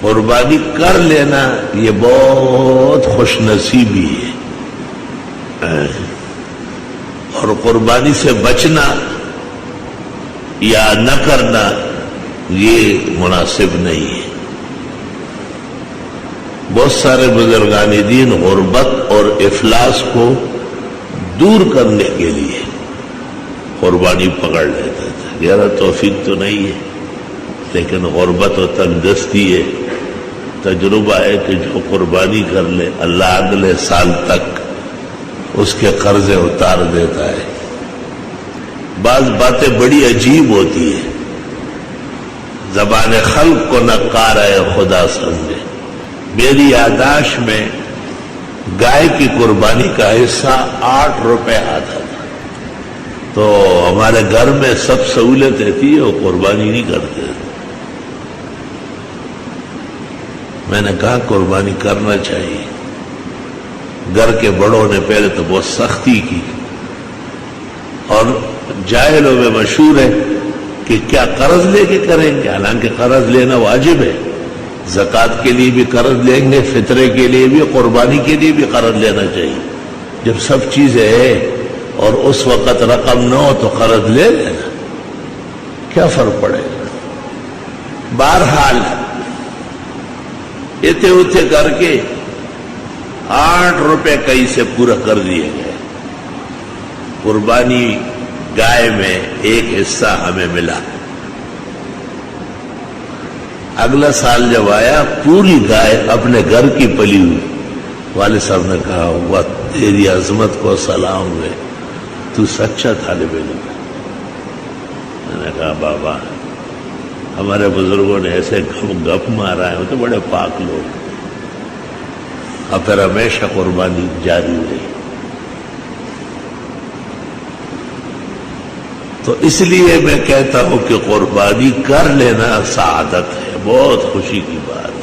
قربانی کر لینا یہ بہت خوش نصیبی ہے، اور قربانی سے بچنا یا نہ کرنا یہ مناسب نہیں ہے۔ بہت سارے بزرگان دین غربت اور افلاس کو دور کرنے کے لیے قربانی پکڑ لیتے تھے۔ یار توفیق تو نہیں ہے، لیکن غربت و تنگدستی ہے۔ تجربہ ہے کہ جو قربانی کر لے اللہ اگلے سال تک اس کے قرضے اتار دیتا ہے۔ بعض باتیں بڑی عجیب ہوتی ہیں، زبان خلق کو نقار ہے خدا سمجھے۔ میری یادداشت میں گائے کی قربانی کا حصہ 8 روپے آتا تھا، تو ہمارے گھر میں سب سہولتیں تھی، وہ قربانی نہیں کرتے۔ میں نے کہا قربانی کرنا چاہیے۔ گھر کے بڑوں نے پہلے تو بہت سختی کی، اور جاہلوں میں مشہور ہے کہ کیا قرض لے کے کریں گے، حالانکہ قرض لینا واجب ہے۔ زکوٰۃ کے لیے بھی قرض لیں گے، فطرے کے لیے بھی، قربانی کے لیے بھی قرض لینا چاہیے۔ جب سب چیزیں ہیں اور اس وقت رقم نہ ہو تو قرض لے لینا، کیا فرق پڑے گا۔ بہرحال اتنے اتنے کر کے 8 روپے کئی سے پورا کر دیے گئے۔ قربانی گائے میں ایک حصہ ہمیں ملا۔ اگلا سال جب آیا پوری گائے اپنے گھر کی پلی ہوئی۔ والد صاحب نے کہا وہ تیری عظمت کو سلام ہوئے، تو سچا طالب علم ہے۔ میں نے کہا بابا ہمارے بزرگوں نے ایسے گپ مارا ہے، وہ تو بڑے پاک لوگ۔ اور پھر ہمیشہ قربانی جاری رہی۔ تو اس لیے میں کہتا ہوں کہ قربانی کر لینا سعادت ہے، بہت خوشی کی بات۔